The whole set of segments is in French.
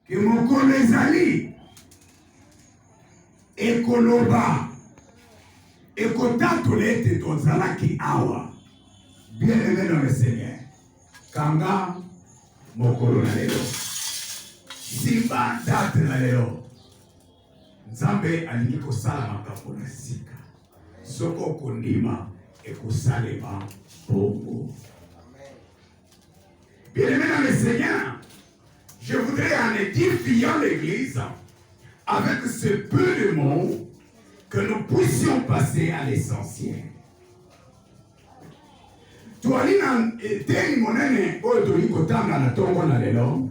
que mokolo ezali ekoloba ekotatola ete tozalaki awa. Bien aimé dans le Seigneur, kanga mokolo na lelo, simba date na lelo, Nzambe alingi kosala makambo na sika, soko kondima ekosalema bongo. Bien aimé dans le Seigneur, je voudrais en édifiant l'Église avec ce peu de mots que nous puissions passer à l'essentiel. Tualina teni monene oyo toli kotanga na tongo na lelo.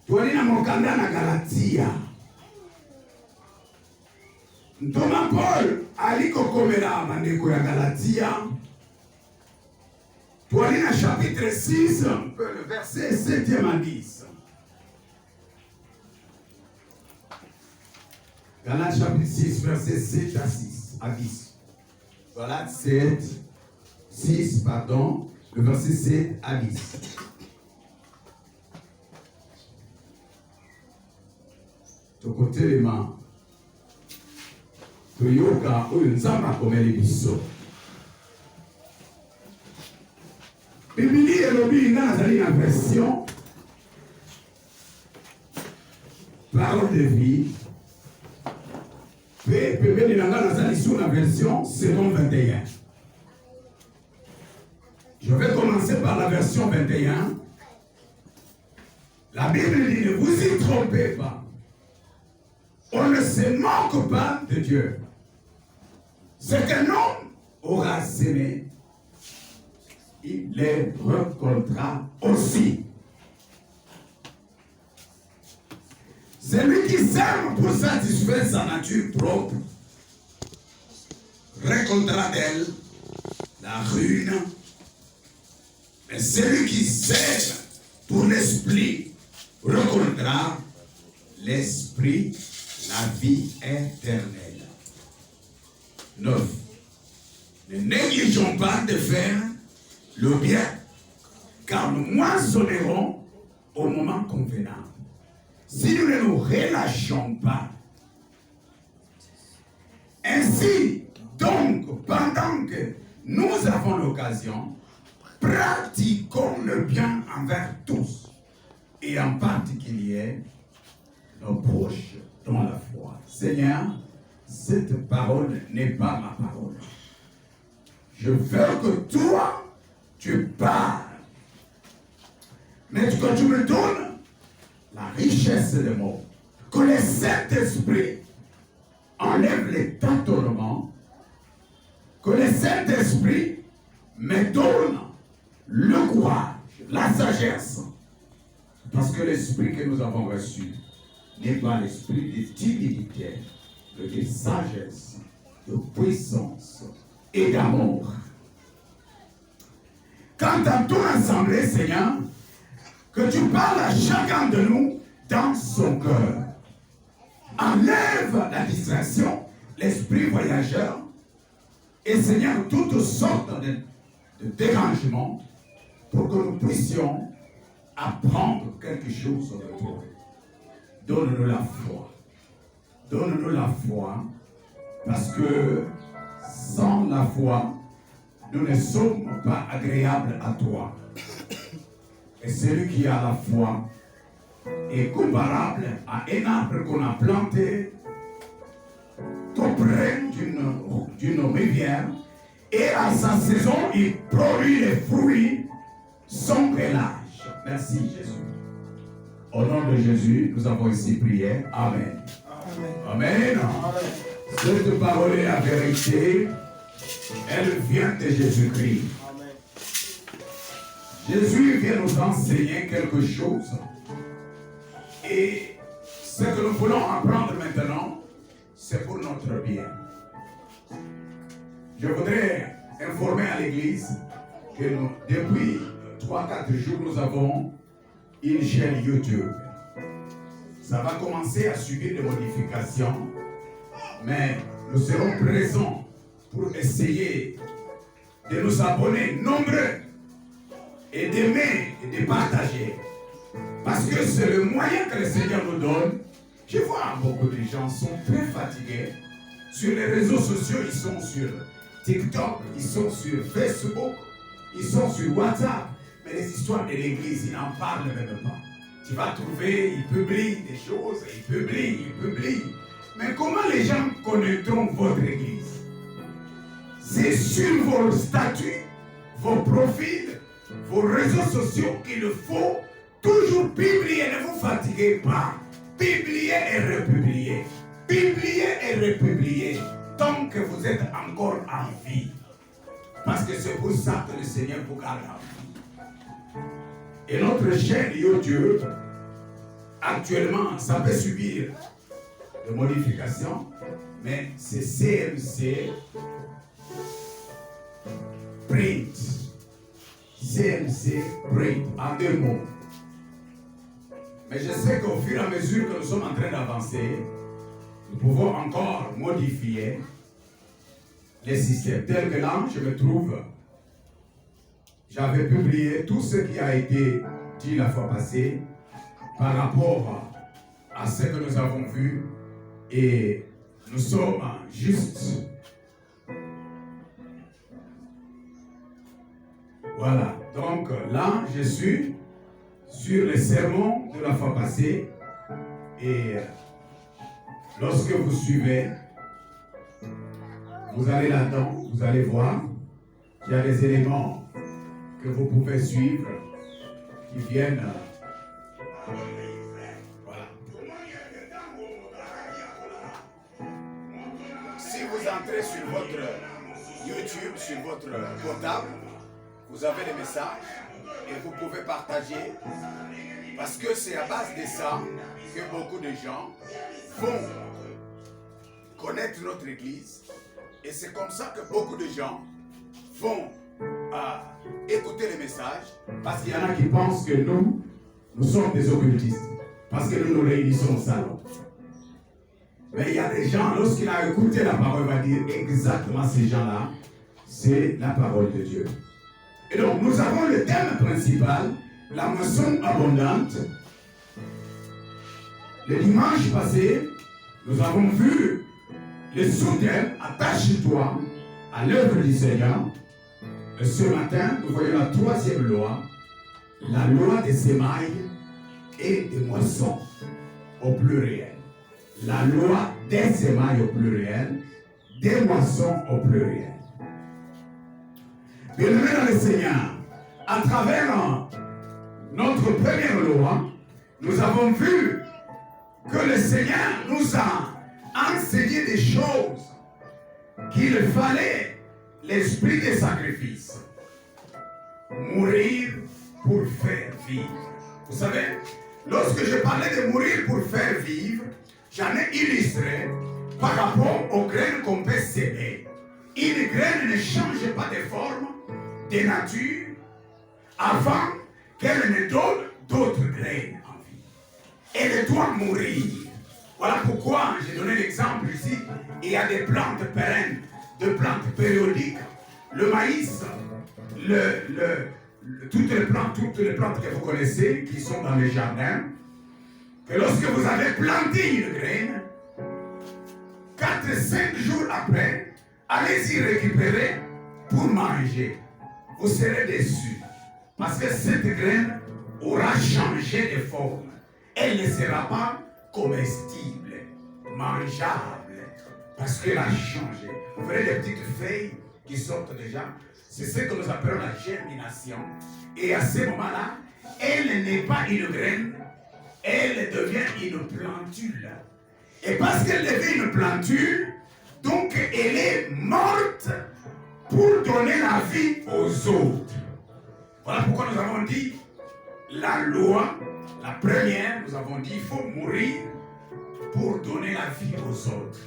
Tualina mokanda na Galatia. Ntoma Paul aliko komela mandeko ya Galatia. Tualina chapitre 6, le verset 7 à 10. Galates chapitre 6, verset 7 à 10. Voilà, 6, le verset 7 à 10. Tokote les mains. Toyoka oyo nzamba komeli biso. Bibili elobi nga nazali na version Parole de vie. Pembeni na nga nazali sur la version Second 21. Je vais commencer par la version 21. La Bible dit, ne vous y trompez pas. On ne se moque pas de Dieu. Ce qu'un homme aura semé, il les récoltera aussi. Celui qui sème pour satisfaire sa nature propre récoltera d'elle la ruine. Mais celui qui sème pour l'esprit récoltera l'esprit, la vie éternelle. 9. Ne négligeons pas de faire le bien, car nous moissonnerons au moment convenable. Si nous ne nous relâchons pas, ainsi donc, pendant que nous avons l'occasion, pratiquons le bien envers tous, et en particulier nos proches dans la foi. Seigneur, cette parole n'est pas ma parole. Je veux que toi, tu parles. Mais que tu me donnes la richesse des mots. Que le Saint-Esprit enlève les tâtonnements. Que le Saint-Esprit me donne le courage, la sagesse. Parce que l'esprit que nous avons reçu n'est pas l'esprit de timidité, mais de sagesse, de puissance et d'amour. Quant à ton assemblée, Seigneur, que tu parles à chacun de nous dans son cœur. Enlève la distraction, l'esprit voyageur, et Seigneur, toutes sortes de dérangements pour que nous puissions apprendre quelque chose de toi. Donne-nous la foi. Donne-nous la foi, parce que sans la foi, nous ne sommes pas agréables à toi. Et celui qui a la foi est comparable à un arbre qu'on a planté auprès d'une rivière, et à sa saison, il produit les fruits sans relâche. Merci Jésus. Au nom de Jésus, nous avons ici prié. Amen. Amen. Amen. Cette parole est la vérité. Elle vient de Jésus-Christ. Jésus vient nous enseigner quelque chose. Et ce que nous voulons apprendre maintenant, c'est pour notre bien. Je voudrais informer à l'Église que depuis 3-4 jours, nous avons une chaîne YouTube. Ça va commencer à subir des modifications, mais nous serons présents pour essayer de nous abonner nombreux et d'aimer et de partager. Parce que c'est le moyen que le Seigneur nous donne. Je vois beaucoup de gens sont très fatigués. Sur les réseaux sociaux, ils sont sur TikTok, ils sont sur Facebook, ils sont sur WhatsApp. Mais les histoires de l'église, ils n'en parlent même pas. Tu vas trouver, ils publient des choses, ils publient. Mais comment les gens connaîtront votre église? C'est sur vos statuts, vos profils, vos réseaux sociaux qu'il faut toujours publier. Ne vous fatiguez pas. Publiez et republiez. Publiez et republiez. Tant que vous êtes encore en vie. Parce que c'est pour ça que le Seigneur vous garde en vie. Et notre chaîne YouTube, actuellement, ça peut subir de modifications, mais c'est CMC Print. CMC Print, en 2 mots. Mais je sais qu'au fur et à mesure que nous sommes en train d'avancer, nous pouvons encore modifier les systèmes. Tel que là, je me trouve, j'avais publié tout ce qui a été dit la fois passée par rapport à ce que nous avons vu et nous sommes juste. Voilà, donc là, je suis sur les sermons de la fois passée et lorsque vous suivez, vous allez là-dedans, vous allez voir qu'il y a des éléments que vous pouvez suivre qui viennent. Voilà. Si vous entrez sur votre YouTube, sur votre portable, vous avez les messages et vous pouvez partager parce que c'est à base de ça que beaucoup de gens vont connaître notre église et c'est comme ça que beaucoup de gens vont écouter les messages parce qu'il y en a qui pensent que nous sommes des occultistes parce que nous nous réunissons au salon. Mais il y a des gens, lorsqu'il a écouté la parole, il va dire exactement ces gens-là, c'est la parole de Dieu. Et donc, nous avons le thème principal, la moisson abondante. Le dimanche passé, nous avons vu le sous-thème, attache-toi à l'œuvre du Seigneur. Et ce matin, nous voyons la 3e loi, la loi des semailles et des moissons au pluriel. La loi des semailles au pluriel, des moissons au pluriel. Bien-aimés dans le Seigneur, à travers notre première loi, nous avons vu que le Seigneur nous a enseigné des choses qu'il fallait l'esprit des sacrifices. Mourir pour faire vivre. Vous savez, lorsque je parlais de mourir pour faire vivre, j'en ai illustré par rapport aux graines qu'on peut s'aimer. Une graine ne change pas de forme, de nature, avant qu'elle ne donne d'autres graines en vie. Elle doit mourir. Voilà pourquoi j'ai donné l'exemple ici. Il y a des plantes pérennes, des plantes périodiques. Le maïs, toutes les plantes que vous connaissez, qui sont dans les jardins, que lorsque vous avez planté une graine, 4-5 jours après, allez-y récupérer pour manger. Vous serez déçus. Parce que cette graine aura changé de forme. Elle ne sera pas comestible, mangeable. Parce qu'elle a changé. Vous verrez les petites feuilles qui sortent déjà. C'est ce que nous appelons la germination. Et à ce moment-là, elle n'est pas une graine. Elle devient une plantule. Et parce qu'elle devient une plantule, donc elle est morte pour donner la vie aux autres. Voilà pourquoi nous avons dit la loi, la première, nous avons dit il faut mourir pour donner la vie aux autres.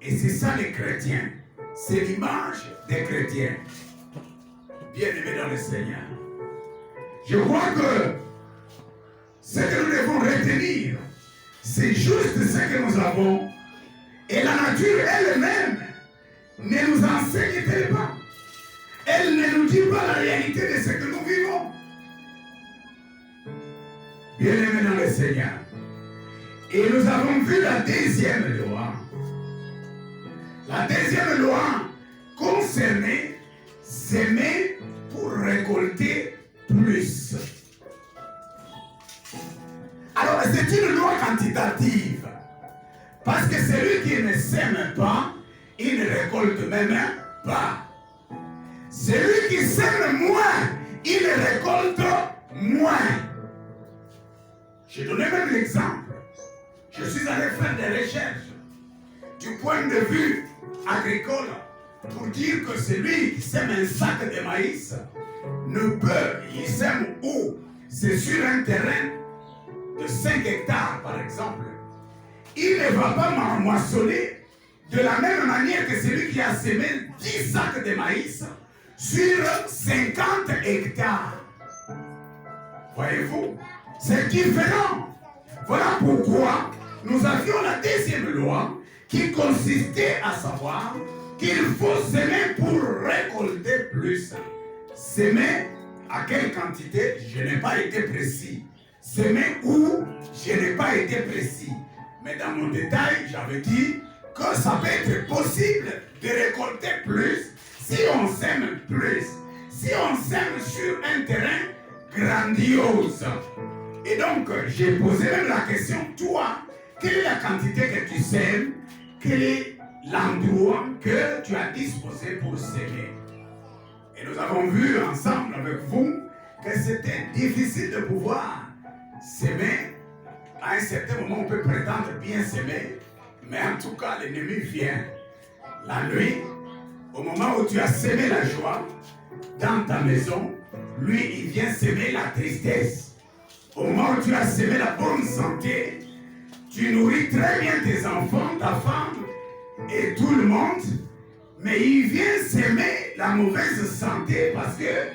Et c'est ça les chrétiens. C'est l'image des chrétiens. Bien-aimés dans le Seigneur. Je crois que ce que nous devons retenir, c'est juste ce que nous avons. Et la nature elle-même ne nous enseigne-t-elle pas? Elle ne nous dit pas la réalité de ce que nous vivons. Bien-aimés dans le Seigneur. Et nous avons vu la deuxième loi. La deuxième loi concernait s'aimer pour récolter plus. Alors, c'est une loi quantitative. Parce que celui qui ne sème pas, il ne récolte même pas. Celui qui sème moins, il récolte moins. J'ai donné même l'exemple. Je suis allé faire des recherches du point de vue agricole pour dire que celui qui sème un sac de maïs ne peut, il sème où? C'est sur un terrain de 5 hectares par exemple. Il ne va pas moissonner de la même manière que celui qui a semé 10 sacs de maïs sur 50 hectares. Voyez-vous? C'est différent. Voilà pourquoi nous avions la deuxième loi qui consistait à savoir qu'il faut s'aimer pour récolter plus. S'aimer à quelle quantité? Je n'ai pas été précis. S'aimer où? Je n'ai pas été précis. Mais dans mon détail, j'avais dit que ça peut être possible de récolter plus si on sème plus. Si on sème sur un terrain grandiose. Et donc, j'ai posé même la question, toi, quelle est la quantité que tu sèmes? Quel est l'endroit que tu as disposé pour s'aimer? Et nous avons vu ensemble avec vous que c'était difficile de pouvoir s'aimer. À un certain moment, on peut prétendre bien s'aimer, mais en tout cas, l'ennemi vient la nuit, au moment où tu as sémé la joie dans ta maison, lui, il vient s'aimer la tristesse. Au moment où tu as sémé la bonne santé, tu nourris très bien tes enfants, ta femme et tout le monde, mais il vient s'aimer la mauvaise santé parce que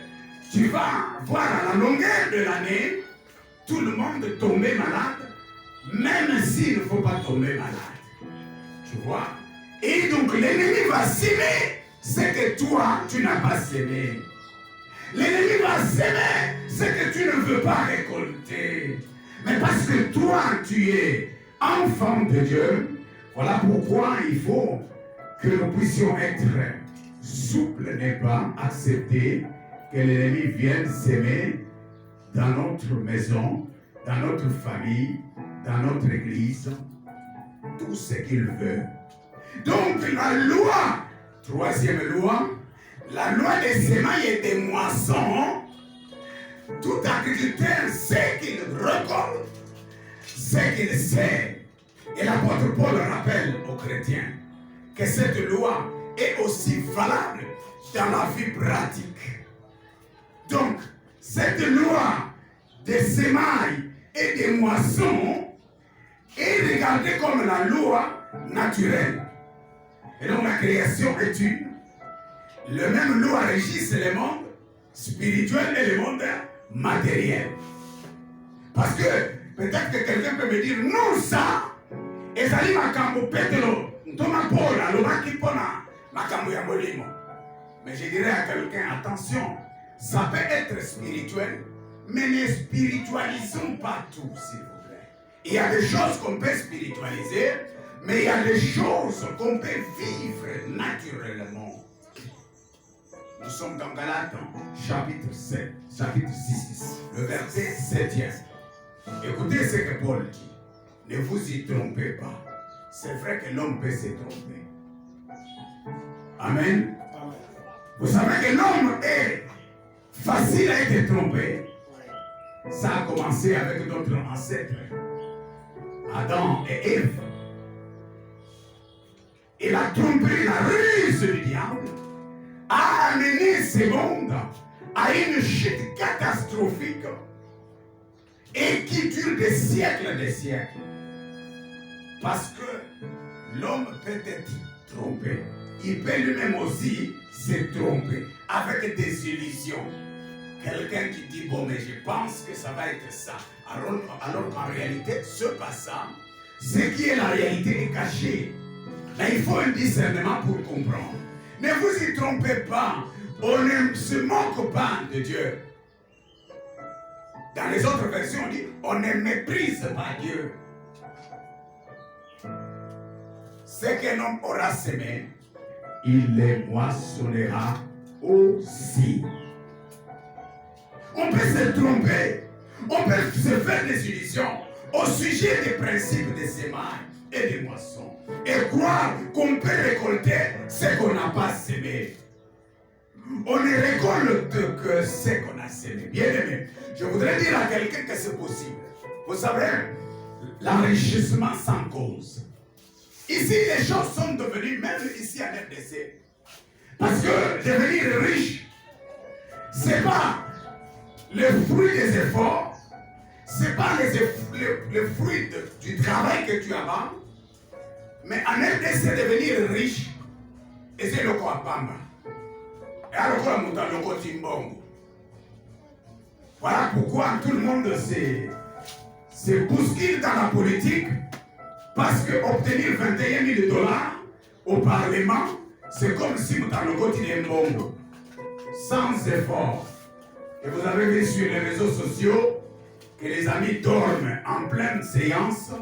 tu vas voir à la longueur de l'année tout le monde tomber malade, même s'il ne faut pas tomber malade. Tu vois? Et donc l'ennemi va s'aimer ce que toi, tu n'as pas sémé. L'ennemi va s'aimer ce que tu ne veux pas récolter. Mais parce que toi, tu es enfant de Dieu, voilà pourquoi il faut que nous puissions être souples, n'est pas accepter que l'ennemi vienne s'aimer dans notre maison, dans notre famille, dans notre église, tout ce qu'il veut. Donc la loi, troisième loi, la loi des semailles et des moissons, tout agriculteur sait qu'il récolte ce qu'il sait. Et l'apôtre Paul rappelle aux chrétiens que cette loi est aussi valable dans la vie pratique. Donc, cette loi des semailles et des moissons est regardée comme la loi naturelle. Et donc la création est une. Le même loi régisse le monde spirituel et le monde matériel. Parce que peut-être que quelqu'un peut me dire non ça, ezali makambo petelo, ntoma pola, lobaki pona makambo ya molimo. Mais je dirais à quelqu'un, attention, ça peut être spirituel, mais ne spiritualisons pas tout, s'il vous plaît. Il y a des choses qu'on peut spiritualiser, mais il y a des choses qu'on peut vivre naturellement. Nous sommes dans Galates, chapitre 7, chapitre 6, le verset 7e. Écoutez ce que Paul dit. Ne vous y trompez pas. C'est vrai que l'homme peut se tromper. Amen. Vous savez que l'homme est facile à être trompé. Ça a commencé avec notre ancêtre, Adam et Ève. Et la tromperie, la ruse du diable a amené ce monde à une chute catastrophique et qui dure des siècles. Parce que l'homme peut être trompé. Il peut lui-même aussi se tromper avec des illusions. Quelqu'un qui dit, bon, mais je pense que ça va être ça. Alors qu'en réalité, ce passant, ce qui est la réalité est caché. Mais il faut un discernement pour comprendre. Ne vous y trompez pas. On ne se moque pas de Dieu. Dans les autres versions, on dit, on ne méprise pas Dieu. Ce qu'un homme aura semé, il les moissonnera aussi. On peut se tromper, on peut se faire des illusions au sujet des principes des semailles et des moissons et croire qu'on peut récolter ce qu'on n'a pas semé. On ne récolte que ce qu'on a semé. Bien aimé, je voudrais dire à quelqu'un que c'est possible. Vous savez, l'enrichissement sans cause. Ici, les choses sont devenues, même ici à RDC, parce que devenir riche, ce n'est pas le fruit des efforts, ce n'est pas le fruit du travail que tu as, mais en RDC, devenir riche, et c'est le quoi Bamba. Et alors, le quoi Timbongo. Voilà pourquoi tout le monde se bouscule dans la politique. Parce que obtenir 21 000 $ au Parlement, c'est comme si vous avez le côté Mbongo, sans effort. Et vous avez vu sur les réseaux sociaux que les amis dorment en pleine séance.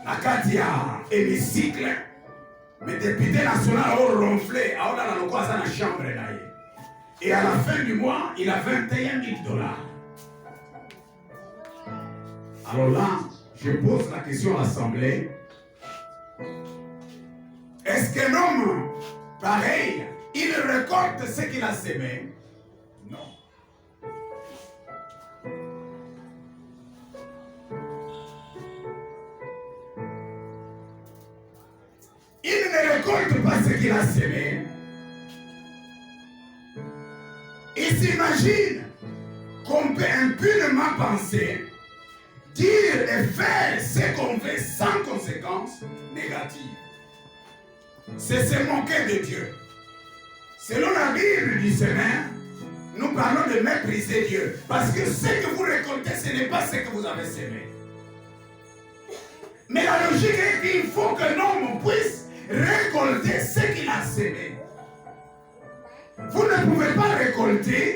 La Katia hémicycle, mais député national ont ronflé, à la chambre. Et à la fin du mois, il a 21 000 $. Alors là, je pose la question à l'Assemblée. Est-ce qu'un homme pareil, il récolte ce qu'il a semé? Non. Il ne récolte pas ce qu'il a semé. Il s'imagine qu'on peut impunément penser, dire et faire ce qu'on fait sans conséquences négatives. C'est se moquer de Dieu. Selon la Bible du Seigneur, nous parlons de mépriser Dieu. Parce que ce que vous récoltez, ce n'est pas ce que vous avez semé. Mais la logique est qu'il faut qu'un homme puisse récolter ce qu'il a semé. Vous ne pouvez pas récolter